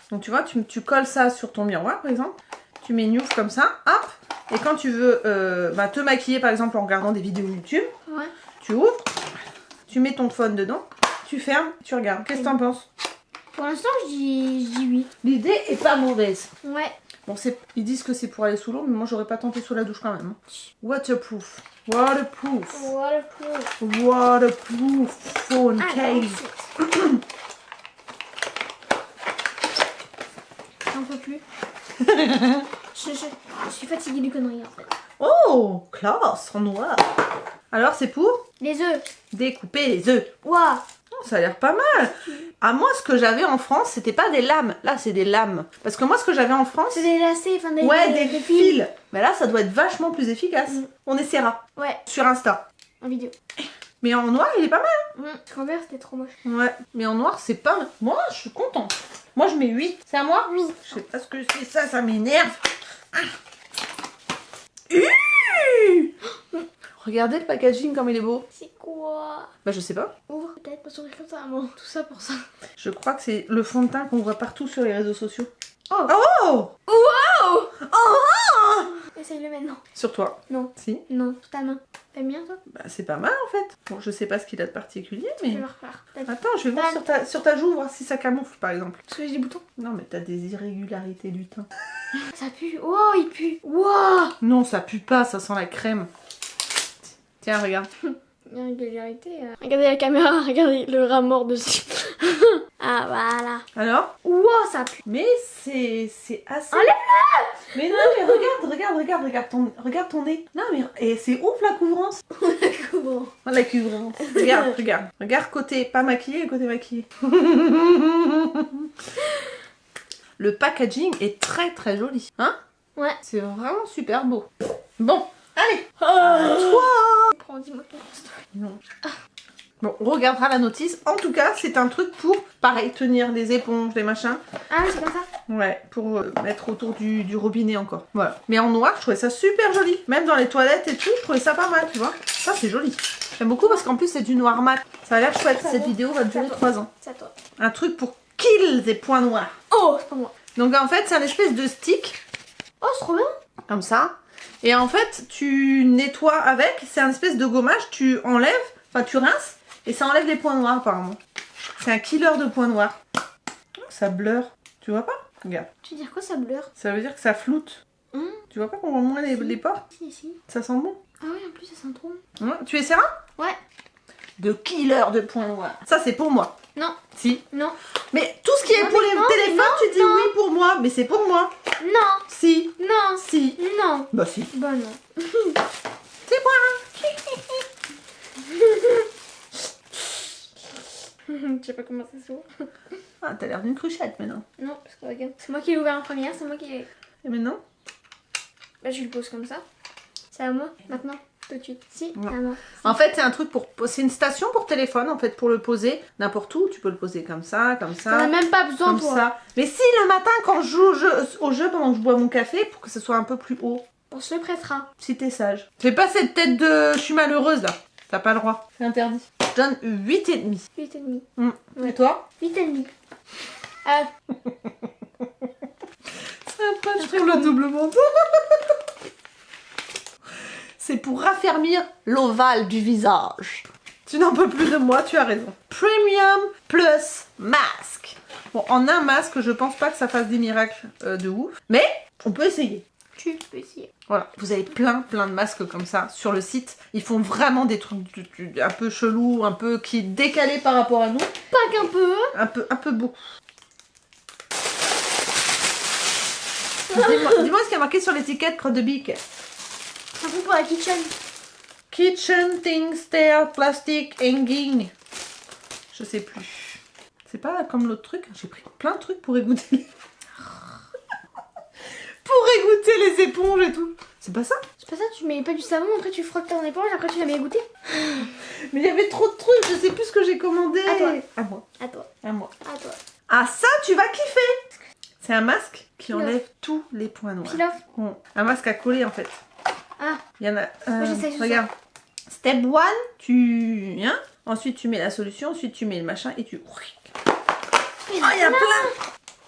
[SPEAKER 1] Donc tu vois, tu colles ça sur ton miroir par exemple. Tu mets Newf comme ça, hop. Et quand tu veux te maquiller par exemple en regardant des vidéos YouTube,
[SPEAKER 2] ouais.
[SPEAKER 1] Tu ouvres, tu mets ton phone dedans, tu fermes, tu regardes. Qu'est-ce que t'en penses?
[SPEAKER 2] Pour l'instant, je dis 8.
[SPEAKER 1] L'idée est pas mauvaise.
[SPEAKER 2] Ouais.
[SPEAKER 1] Bon, ils disent que c'est pour aller sous l'eau, mais moi j'aurais pas tenté sous la douche quand même. Waterproof. Waterproof.
[SPEAKER 2] Waterproof.
[SPEAKER 1] Waterproof phone case.
[SPEAKER 2] J'en peux plus. je suis fatiguée des conneries en fait.
[SPEAKER 1] Oh, classe, en noir. Alors c'est pour
[SPEAKER 2] les œufs.
[SPEAKER 1] Découper les œufs.
[SPEAKER 2] Waouh.
[SPEAKER 1] Oh, ça a l'air pas mal. À moi, ce que j'avais en France, c'était pas des lames. Là, c'est des lames. Parce que moi, ce que j'avais en France...
[SPEAKER 2] C'est des lacets, enfin
[SPEAKER 1] des fils. Mais là, ça doit être vachement plus efficace. On essaiera.
[SPEAKER 2] Ouais.
[SPEAKER 1] Sur Insta.
[SPEAKER 2] En vidéo.
[SPEAKER 1] Mais en noir, il est pas mal.
[SPEAKER 2] En vert, c'était trop moche.
[SPEAKER 1] Ouais. Mais en noir, c'est pas mal. Moi, je suis contente. Moi, je mets 8. C'est à moi?
[SPEAKER 2] Oui.
[SPEAKER 1] Je sais pas ce que c'est ça, ça m'énerve. Regardez le packaging comme il est beau.
[SPEAKER 2] C'est quoi?
[SPEAKER 1] Bah je sais pas.
[SPEAKER 2] Ouvre peut-être pas sourire comme ça, moi. Tout ça pour ça.
[SPEAKER 1] Je crois que c'est le fond de teint qu'on voit partout sur les réseaux sociaux.
[SPEAKER 2] Oh.
[SPEAKER 1] Oh.
[SPEAKER 2] Wow.
[SPEAKER 1] Oh.
[SPEAKER 2] Essaye-le maintenant.
[SPEAKER 1] Sur toi.
[SPEAKER 2] Non.
[SPEAKER 1] Si.
[SPEAKER 2] Non, sur ta main. T'aimes bien toi?
[SPEAKER 1] Bah c'est pas mal en fait. Bon, je sais pas ce qu'il a de particulier,
[SPEAKER 2] Je
[SPEAKER 1] mais...
[SPEAKER 2] vais le refaire.
[SPEAKER 1] Attends, je vais voir sur ta joue, voir si ça camoufle par exemple.
[SPEAKER 2] Parce que j'ai des boutons.
[SPEAKER 1] Non mais t'as des irrégularités du teint.
[SPEAKER 2] Ça pue. Oh, il pue. Wow.
[SPEAKER 1] Non, ça pue pas, ça sent la crème. Tiens, regarde.
[SPEAKER 2] Irrégularité. Regardez la caméra, regardez le rat mort dessus. Ah voilà.
[SPEAKER 1] Alors?
[SPEAKER 2] Wow, ça pue.
[SPEAKER 1] Mais c'est assez...
[SPEAKER 2] Enlève-le!
[SPEAKER 1] Mais non, mais regarde ton nez. Non mais et c'est ouf la couvrance.
[SPEAKER 2] Comment?
[SPEAKER 1] La couvrance. Regarde côté pas maquillé et côté maquillé. Le packaging est très très joli. Hein?
[SPEAKER 2] Ouais.
[SPEAKER 1] C'est vraiment super beau. Bon, allez.
[SPEAKER 2] Prends, dis-moi ton constat.
[SPEAKER 1] Non. Bon, on regardera la notice. En tout cas, c'est un truc pour, pareil, tenir les éponges, les machins.
[SPEAKER 2] Ah, c'est comme ça?
[SPEAKER 1] Ouais, pour mettre autour du robinet encore. Voilà. Mais en noir, je trouvais ça super joli. Même dans les toilettes et tout, je trouvais ça pas mal, tu vois. Ça, c'est joli. J'aime beaucoup parce qu'en plus, c'est du noir mat. Ça a l'air chouette. Cette vidéo va durer 3 ans.
[SPEAKER 2] C'est à toi.
[SPEAKER 1] Un truc pour kill des points noirs.
[SPEAKER 2] Oh, c'est pas moi.
[SPEAKER 1] Donc en fait, c'est un espèce de stick,
[SPEAKER 2] Oh, c'est trop bien.
[SPEAKER 1] comme ça. Et en fait, tu nettoies avec. C'est un espèce de gommage. Tu enlèves, enfin, tu rinces. Et ça enlève les points noirs apparemment. C'est un killer de points noirs. Ça blur. Tu vois pas? Regarde.
[SPEAKER 2] Tu veux dire quoi, ça blur?
[SPEAKER 1] Ça veut dire que ça floute. Tu vois pas qu'on voit moins les pores?
[SPEAKER 2] Si, si.
[SPEAKER 1] Ça sent bon.
[SPEAKER 2] Ah oui, en plus, ça sent trop.
[SPEAKER 1] Tu essaieras?
[SPEAKER 2] Ouais.
[SPEAKER 1] De killer de points noirs. Ça c'est pour moi.
[SPEAKER 2] Non.
[SPEAKER 1] Si.
[SPEAKER 2] Non.
[SPEAKER 1] Mais tout ce qui est
[SPEAKER 2] Non,
[SPEAKER 1] pour
[SPEAKER 2] mais
[SPEAKER 1] les
[SPEAKER 2] non,
[SPEAKER 1] téléphones,
[SPEAKER 2] non,
[SPEAKER 1] tu dis
[SPEAKER 2] non.
[SPEAKER 1] oui pour moi. Mais c'est pour moi.
[SPEAKER 2] Non.
[SPEAKER 1] Si.
[SPEAKER 2] Non.
[SPEAKER 1] Si.
[SPEAKER 2] Non.
[SPEAKER 1] Bah si.
[SPEAKER 2] Bah non.
[SPEAKER 1] C'est moi.
[SPEAKER 2] Je sais pas comment ça s'ouvre.
[SPEAKER 1] Ah, t'as l'air d'une cruchette maintenant.
[SPEAKER 2] Non, parce que regarde. C'est moi qui l'ai ouvert en première, c'est moi qui l'ai...
[SPEAKER 1] Et maintenant?
[SPEAKER 2] Bah, je le pose comme ça. C'est à moi, maintenant, tout de suite. Si,
[SPEAKER 1] Non.
[SPEAKER 2] c'est à moi.
[SPEAKER 1] En fait, c'est un truc pour... C'est une station pour téléphone, en fait, pour le poser n'importe où. Tu peux le poser comme ça,
[SPEAKER 2] T'en as
[SPEAKER 1] ça,
[SPEAKER 2] même pas besoin,
[SPEAKER 1] comme
[SPEAKER 2] toi.
[SPEAKER 1] ça. Mais si, le matin, quand je joue au jeu pendant que je bois mon café, pour que ce soit un peu plus haut.
[SPEAKER 2] On se le prêtera.
[SPEAKER 1] Si t'es sage. Fais pas cette tête de... Je suis malheureuse, là. T'as pas le droit. C'est interdit. Je donne 8,5.
[SPEAKER 2] 8,5.
[SPEAKER 1] Ouais. Et toi?
[SPEAKER 2] 8,5.
[SPEAKER 1] C'est un patch pour le double menton. C'est pour raffermir l'ovale du visage. Tu n'en peux plus de moi, tu as raison. Premium plus masque. Bon, en un masque, je pense pas que ça fasse des miracles de ouf. Mais on peut essayer.
[SPEAKER 2] Tu peux essayer.
[SPEAKER 1] Voilà, vous avez plein de masques comme ça sur le site. Ils font vraiment des trucs un peu chelous, un peu qui décalés par rapport à nous.
[SPEAKER 2] Pas qu'un peu.
[SPEAKER 1] Un peu beaucoup. Dis-moi ce qu'il y a marqué sur l'étiquette crotte de bique.
[SPEAKER 2] Un peu pour la kitchen.
[SPEAKER 1] Kitchen things stair plastic hanging. Je sais plus. C'est pas comme l'autre truc. J'ai pris plein de trucs pour égoutter. Pour égoutter les éponges et tout. C'est pas ça?
[SPEAKER 2] C'est pas ça, tu mets pas du savon, après tu frottes ton éponge, après tu la mets égoutter.
[SPEAKER 1] Mais il y avait trop de trucs, je sais plus ce que j'ai commandé.
[SPEAKER 2] À toi.
[SPEAKER 1] À moi.
[SPEAKER 2] À toi.
[SPEAKER 1] À moi.
[SPEAKER 2] À toi.
[SPEAKER 1] Ah ça, tu vas kiffer. C'est un masque qui enlève tous les points noirs.
[SPEAKER 2] Peel off.
[SPEAKER 1] Bon, un masque à coller en fait.
[SPEAKER 2] Ah.
[SPEAKER 1] Il y en a.
[SPEAKER 2] Moi, j'essaye tout
[SPEAKER 1] regarde. Step 1, tu. Hein? Ensuite tu mets la solution, ensuite tu mets le machin et tu. Oh, il y a plein.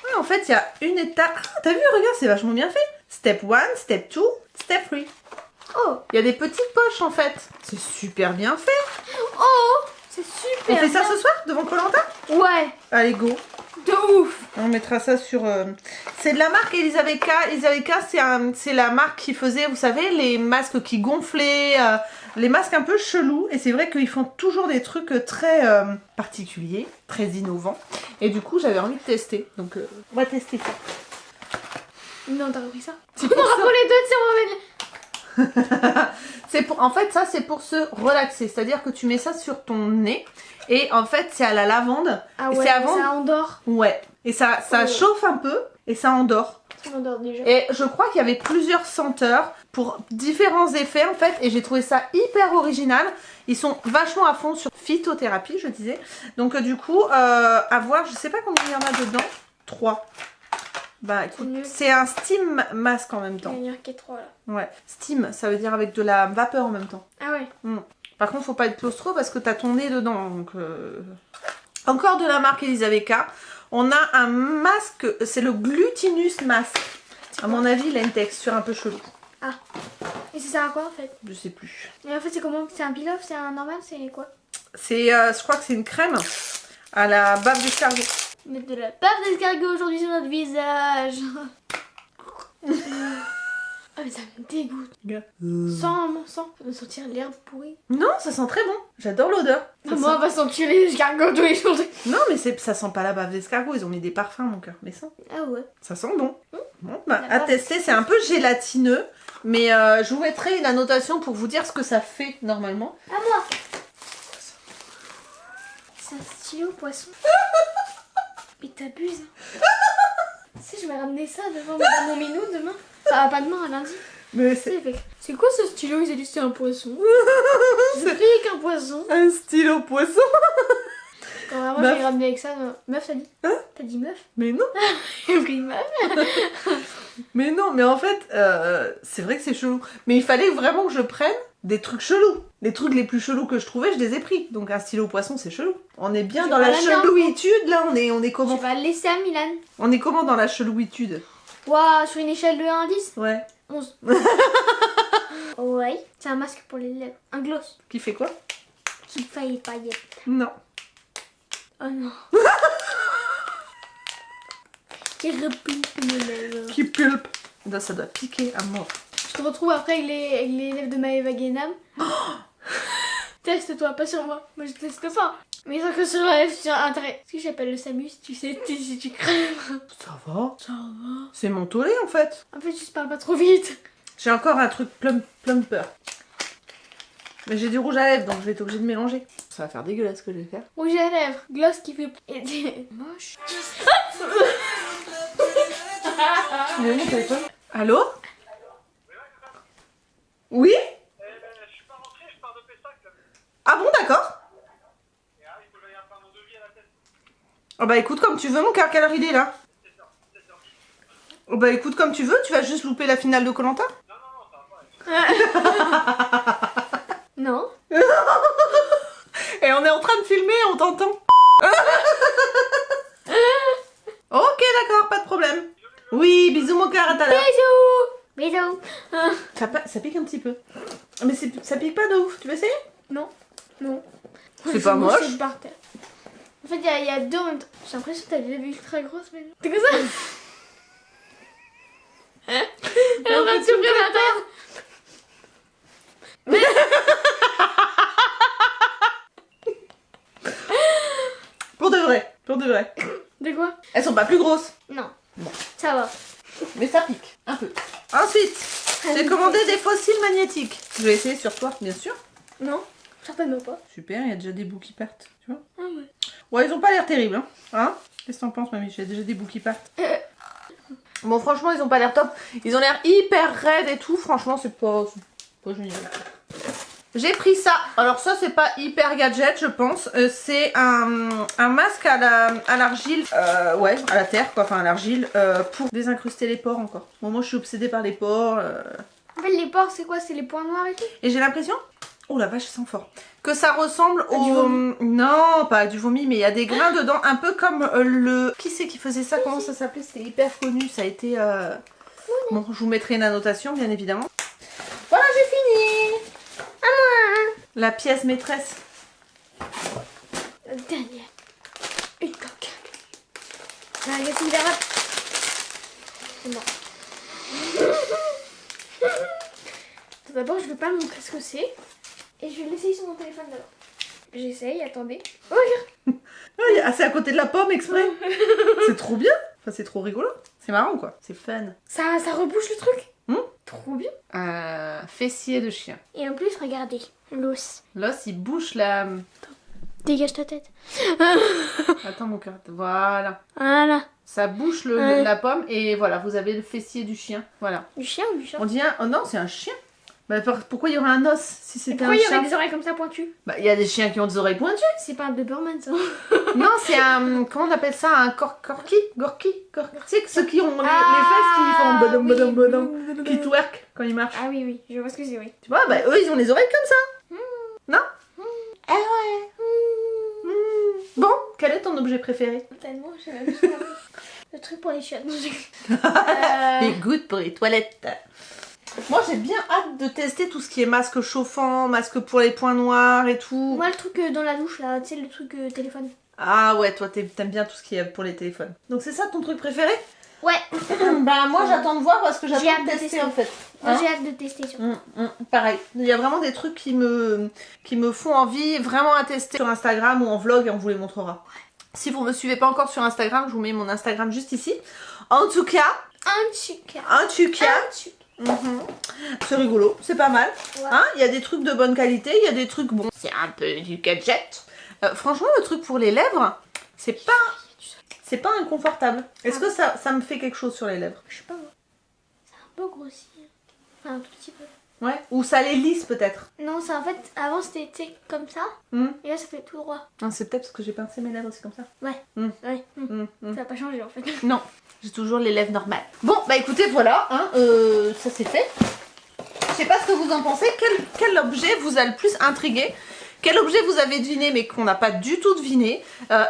[SPEAKER 1] Ouais, en fait, il y a une étape. Ah, t'as vu, regarde, c'est vachement bien fait. Step 1, step 2, step 3.
[SPEAKER 2] Oh.
[SPEAKER 1] Il y a des petites poches en fait. C'est super bien fait.
[SPEAKER 2] Oh. C'est super.
[SPEAKER 1] On fait ça
[SPEAKER 2] bien.
[SPEAKER 1] ce soir devant Koh-Lanta?
[SPEAKER 2] Ouais.
[SPEAKER 1] Allez, go.
[SPEAKER 2] De ouf.
[SPEAKER 1] On mettra ça sur... C'est de la marque Elisaveka. Elisaveka, c'est la marque qui faisait, vous savez, les masques qui gonflaient, les masques un peu chelous. Et c'est vrai qu'ils font toujours des trucs très particuliers, très innovants. Et du coup, j'avais envie de tester. Donc, on va tester ça.
[SPEAKER 2] Non, t'as repris ça.
[SPEAKER 1] C'est
[SPEAKER 2] On
[SPEAKER 1] pour
[SPEAKER 2] aura
[SPEAKER 1] ça.
[SPEAKER 2] pour les deux, tu sais, on va mettre...
[SPEAKER 1] En fait, ça, c'est pour se relaxer. C'est-à-dire que tu mets ça sur ton nez. Et en fait, c'est à la lavande.
[SPEAKER 2] Ah
[SPEAKER 1] Et
[SPEAKER 2] ouais,
[SPEAKER 1] c'est avant...
[SPEAKER 2] ça endort.
[SPEAKER 1] Ouais. Et ça chauffe un peu. Et ça endort.
[SPEAKER 2] Ça endort déjà.
[SPEAKER 1] Et je crois qu'il y avait plusieurs senteurs pour différents effets en fait. Et j'ai trouvé ça hyper original. Ils sont vachement à fond sur phytothérapie, je disais. Donc du coup, à voir, je sais pas combien il y en a dedans. 3. Bah écoute, c'est un steam mask en même temps.
[SPEAKER 2] Il y en a 3 là.
[SPEAKER 1] Ouais, steam, ça veut dire avec de la vapeur en même temps.
[SPEAKER 2] Ah ouais.
[SPEAKER 1] Par contre, faut pas être claustro parce que t'as ton nez dedans. Donc, encore de la marque Elisaveka. On a un masque, c'est le Glutinus Mask. À mon avis, il a une texture un peu chelou.
[SPEAKER 2] Ah. Et ça sert à quoi en fait?
[SPEAKER 1] Je sais plus.
[SPEAKER 2] Et en fait c'est comment? C'est un peel-off? C'est un normal? C'est quoi?
[SPEAKER 1] C'est, je crois que c'est une crème à la bave d'escargot.
[SPEAKER 2] Mettre de la bave d'escargot aujourd'hui sur notre visage. Ah mais ça me dégoûte. Sans mon sang, ça doit sentir l'herbe pourrie.
[SPEAKER 1] Non, ça sent très bon. J'adore l'odeur. Ça
[SPEAKER 2] Moi on va sentir les escargots tous les jours.
[SPEAKER 1] Non, mais ça sent pas la bave d'escargot. Ils ont mis des parfums, mon cœur. Mais
[SPEAKER 2] Ah ouais.
[SPEAKER 1] ça sent bon. Bon, bah,
[SPEAKER 2] La
[SPEAKER 1] à
[SPEAKER 2] bave.
[SPEAKER 1] tester. C'est un peu gélatineux. Mais je vous mettrai une annotation pour vous dire ce que ça fait normalement.
[SPEAKER 2] À moi. C'est un stylo poisson. Mais t'abuses. Si je vais ramener ça devant mon minou demain. Enfin pas demain, à lundi.
[SPEAKER 1] Mais c'est
[SPEAKER 2] C'est quoi ce stylo? Ils ont dit c'est un poisson. C'est plus qu'un poisson.
[SPEAKER 1] un stylo poisson.
[SPEAKER 2] Quand vraiment
[SPEAKER 1] Meuf.
[SPEAKER 2] j'ai ramené avec ça. Meuf, t'as dit?
[SPEAKER 1] Hein?
[SPEAKER 2] T'as dit meuf?
[SPEAKER 1] Mais non.
[SPEAKER 2] J'ai pris meuf.
[SPEAKER 1] Mais non, mais en fait, c'est vrai que c'est chelou. Mais il fallait vraiment que je prenne des trucs chelous. Les trucs les plus chelous que je trouvais, je les ai pris. Donc un stylo poisson, c'est chelou. On est bien
[SPEAKER 2] Tu
[SPEAKER 1] dans
[SPEAKER 2] vas
[SPEAKER 1] la
[SPEAKER 2] là-dedans.
[SPEAKER 1] chelouitude, là. On est
[SPEAKER 2] Tu
[SPEAKER 1] comment?
[SPEAKER 2] vas le laisser à Milan.
[SPEAKER 1] On est comment dans la chelouitude?
[SPEAKER 2] Waouh, sur une échelle de 1 à 10?
[SPEAKER 1] Ouais.
[SPEAKER 2] 11. Ouais. C'est un masque pour les lèvres. Un gloss.
[SPEAKER 1] Qui fait quoi?
[SPEAKER 2] Qui faillit paillettes.
[SPEAKER 1] Non.
[SPEAKER 2] Oh non. Qui replie mes lèvres.
[SPEAKER 1] Qui pulpe. Ça doit piquer à mort.
[SPEAKER 2] Je te retrouve après avec les lèvres de Maëva Guénam. Teste-toi, pas sur moi. Moi je teste pas. Mais sans que sur la lèvre sur intérêt. Ce que j'appelle le Samus, tu sais, si tu crèves.
[SPEAKER 1] Ça va.
[SPEAKER 2] Ça va.
[SPEAKER 1] C'est mentholé en fait.
[SPEAKER 2] En fait, je parle pas trop vite.
[SPEAKER 1] J'ai encore un truc plumper. Mais j'ai du rouge à lèvres donc je vais être obligée de mélanger. Ça va faire dégueulasse ce que je vais faire.
[SPEAKER 2] Rouge à lèvres, gloss qui fait. Moche.
[SPEAKER 1] Mon téléphone. Allô? Oui?
[SPEAKER 3] Je suis pas rentré, je pars de Pessac. Là.
[SPEAKER 1] Ah bon, d'accord.
[SPEAKER 3] Et il faut que j'aille faire mon devis à la tête.
[SPEAKER 1] Oh bah écoute comme tu veux mon cœur, quelle heure il est là? Oh bah écoute comme tu veux, tu vas juste louper la finale de Koh-Lanta?
[SPEAKER 2] Non.
[SPEAKER 1] Et on est en train de filmer, on t'entend. Ok d'accord, pas de problème. Oui, bisous mon cœur, à tout à l'heure.
[SPEAKER 2] Bisous. Bisous.
[SPEAKER 1] Ça pique un petit peu. Mais ça pique pas de ouf, tu veux essayer?
[SPEAKER 2] Non. Non.
[SPEAKER 1] C'est pas moche.
[SPEAKER 2] C'est par terre. En fait, il y a deux en même temps. J'ai l'impression que t'as des lèvres ultra grosses, mais non. T'es comme ça? Elle est en train de souffrir la tête.
[SPEAKER 1] Pour de vrai, pour de vrai.
[SPEAKER 2] De quoi?
[SPEAKER 1] Elles sont pas plus grosses,
[SPEAKER 2] Non.
[SPEAKER 1] Bon.
[SPEAKER 2] Ça va.
[SPEAKER 1] mais ça pique, un peu. Ensuite, j'ai commandé des fossiles magnétiques. Je vais essayer sur toi, bien sûr.
[SPEAKER 2] Non. Certainement pas.
[SPEAKER 1] Super, il y a déjà des bouts qui partent, tu vois.
[SPEAKER 2] Ah ouais.
[SPEAKER 1] Ouais, ils ont pas l'air terribles, hein. Qu'est-ce que t'en penses, mamie? J'ai déjà des bouts qui partent. Bon, franchement, ils ont pas l'air top. Ils ont l'air hyper raides et tout. Franchement, c'est pas génial. J'ai pris ça. Alors ça, c'est pas hyper gadget, je pense. C'est un masque à l'argile. Ouais, à la terre, quoi. Enfin, à l'argile. Pour désincruster les pores encore. Bon, moi, je suis obsédée par les pores.
[SPEAKER 2] En fait, les pores, c'est quoi? C'est les points noirs et tout?
[SPEAKER 1] Et j'ai l'impression... Oh la vache, ça sent fort. Que ça ressemble
[SPEAKER 2] du
[SPEAKER 1] au...
[SPEAKER 2] vomi.
[SPEAKER 1] Non, pas du vomi, mais il y a des grains dedans. Un peu comme le... Qui c'est qui faisait ça? Comment ça s'appelait? C'était hyper connu. Ça a été... Bon, je vous mettrai une annotation, bien évidemment. Voilà, j'ai fini.
[SPEAKER 2] À moi.
[SPEAKER 1] La pièce maîtresse.
[SPEAKER 2] La dernière. Une coque. La gâteau d'arabe. C'est bon. D'abord, je vais pas montrer ce que c'est. Et je vais l'essayer sur mon téléphone d'abord. J'essaye, attendez. Oh, regarde.
[SPEAKER 1] Ah, c'est à côté de la pomme exprès. C'est trop bien. Enfin, c'est trop rigolo. C'est marrant, quoi. C'est fun.
[SPEAKER 2] Ça rebouche le truc.
[SPEAKER 1] Hmm.
[SPEAKER 2] Trop bien.
[SPEAKER 1] Fessier de chien.
[SPEAKER 2] Et en plus, regardez. L'os.
[SPEAKER 1] L'os, il bouche la...
[SPEAKER 2] Dégage ta tête.
[SPEAKER 1] Attends, mon cœur. Voilà.
[SPEAKER 2] Voilà.
[SPEAKER 1] Ça bouche la pomme et voilà, vous avez le fessier du chien. Voilà.
[SPEAKER 2] Du chien ou du chat?
[SPEAKER 1] On dit un... Oh non, c'est un chien. Bah, pourquoi il y aurait un os si
[SPEAKER 2] Et
[SPEAKER 1] c'était
[SPEAKER 2] pourquoi
[SPEAKER 1] un
[SPEAKER 2] il y aurait
[SPEAKER 1] chat?
[SPEAKER 2] des oreilles comme ça pointues?
[SPEAKER 1] Bah, il y a des chiens qui ont des oreilles pointues.
[SPEAKER 2] C'est pas un Doberman ça.
[SPEAKER 1] Non, c'est un... Comment on appelle ça? Un gorky? Tu sais que ceux qui ont les fesses qui font bodom bodom bodom, qui twerk quand ils marchent.
[SPEAKER 2] Ah oui, oui, je vois ce que c'est, oui.
[SPEAKER 1] Tu vois, bah eux ils ont les oreilles comme ça. Non?
[SPEAKER 2] Ah ouais.
[SPEAKER 1] Bon, quel est ton objet préféré?
[SPEAKER 2] Tellement, j'ai même pas le truc pour les chiottes.
[SPEAKER 1] Les gouttes pour les toilettes. Moi j'ai bien hâte de tester tout ce qui est masque chauffant, masque pour les points noirs et tout.
[SPEAKER 2] Moi, le truc dans la douche, là, tu sais, le truc téléphone.
[SPEAKER 1] Ah ouais, toi t'aimes bien tout ce qui est pour les téléphones. Donc c'est ça ton truc préféré?
[SPEAKER 2] Ouais.
[SPEAKER 1] Bah moi j'attends de voir parce que
[SPEAKER 2] J'ai
[SPEAKER 1] j'attends
[SPEAKER 2] hâte
[SPEAKER 1] de
[SPEAKER 2] de
[SPEAKER 1] tester
[SPEAKER 2] tester.
[SPEAKER 1] en fait.
[SPEAKER 2] Moi,
[SPEAKER 1] Hein?
[SPEAKER 2] j'ai hâte de tester surtout.
[SPEAKER 1] Pareil, il y a vraiment des trucs qui me font envie vraiment à tester sur Instagram ou en vlog et on vous les montrera. Si vous me suivez pas encore sur Instagram, je vous mets mon Instagram juste ici. En tout cas,
[SPEAKER 2] Un truc.
[SPEAKER 1] c'est rigolo, c'est pas mal.
[SPEAKER 2] Ouais.
[SPEAKER 1] Hein, il y a des trucs de bonne qualité, il y a des trucs bon, c'est un peu du gadget. Franchement, le truc pour les lèvres, c'est pas inconfortable. Est-ce que ça me fait quelque chose sur les lèvres?
[SPEAKER 2] Je sais pas moi. C'est un peu grossi. Enfin, un tout petit peu.
[SPEAKER 1] Ouais. Ou ça les lisse peut-être?
[SPEAKER 2] Non, ça en fait, avant c'était tu sais, comme ça.
[SPEAKER 1] Hmm.
[SPEAKER 2] Et là, ça fait tout droit.
[SPEAKER 1] Non, c'est peut-être parce que j'ai pincé mes lèvres aussi comme ça.
[SPEAKER 2] Ouais.
[SPEAKER 1] Hmm.
[SPEAKER 2] Ouais.
[SPEAKER 1] Hmm.
[SPEAKER 2] Ça va pas changer en fait.
[SPEAKER 1] Non, j'ai toujours les lèvres normales. Bon, bah écoutez, voilà, hein, ça c'est fait. Je sais pas ce que vous en pensez. Quel objet vous a le plus intrigué? Quel objet vous avez deviné mais qu'on n'a pas du tout deviné?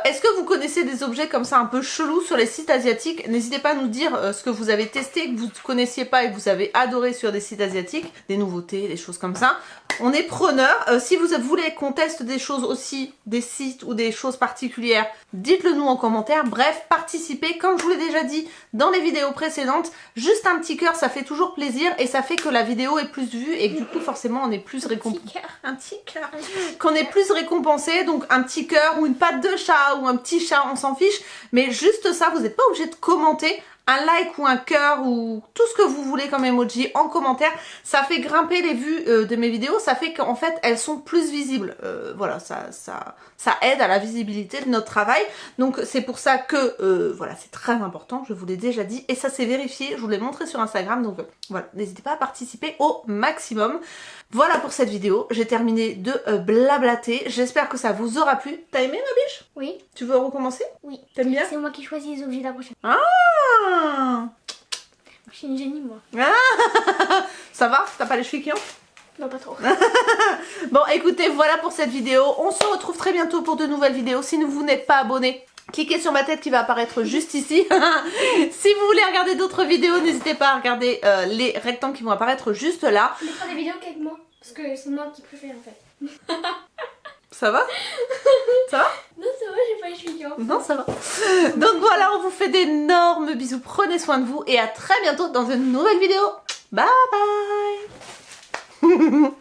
[SPEAKER 1] Est-ce que vous connaissez des objets comme ça un peu chelous sur les sites asiatiques? N'hésitez pas à nous dire ce que vous avez testé, que vous ne connaissiez pas et que vous avez adoré sur des sites asiatiques. Des nouveautés, des choses comme ça. On est preneurs. Si vous voulez qu'on teste des choses aussi, des sites ou des choses particulières, dites-le nous en commentaire. Bref, participez. Comme je vous l'ai déjà dit dans les vidéos précédentes, juste un petit cœur, ça fait toujours plaisir et ça fait que la vidéo est plus vue et que du coup forcément on est plus récompensé. Un petit cœur. Qu'on est plus récompensé, donc un petit cœur ou une patte de chat ou un petit chat, on s'en fiche. Mais juste ça, vous n'êtes pas obligé de commenter. Un like ou un cœur ou tout ce que vous voulez comme emoji en commentaire, ça fait grimper les vues de mes vidéos, ça fait qu'en fait elles sont plus visibles. Voilà, ça aide à la visibilité de notre travail. Donc c'est pour ça que voilà, c'est très important, je vous l'ai déjà dit et ça c'est vérifié, je vous l'ai montré sur Instagram. Donc voilà, n'hésitez pas à participer au maximum. Voilà pour cette vidéo, j'ai terminé de blablater, j'espère que ça vous aura plu. T'as aimé ma biche?
[SPEAKER 2] Oui.
[SPEAKER 1] Tu veux recommencer?
[SPEAKER 2] Oui.
[SPEAKER 1] T'aimes bien?
[SPEAKER 2] C'est moi qui choisis les objets la prochaine.
[SPEAKER 1] Ah!
[SPEAKER 2] Je suis une génie moi.
[SPEAKER 1] Ça va? T'as pas les cheveux qui ont?
[SPEAKER 2] Non, pas trop.
[SPEAKER 1] Bon, écoutez, voilà pour cette vidéo. On se retrouve très bientôt pour de nouvelles vidéos. Si vous n'êtes pas abonné, cliquez sur ma tête qui va apparaître juste ici. Si vous voulez regarder d'autres vidéos, n'hésitez pas à regarder les rectangles qui vont apparaître juste là.
[SPEAKER 2] Je ferai des vidéos qu'avec moi. Parce que c'est moi qui préfère en fait.
[SPEAKER 1] Ça va? Ça va?
[SPEAKER 2] Non, ça va, j'ai pas les cheveux qui ont.
[SPEAKER 1] Non, ça va. Donc voilà, on vous fait d'énormes bisous. Prenez soin de vous et à très bientôt dans une nouvelle vidéo. Bye bye.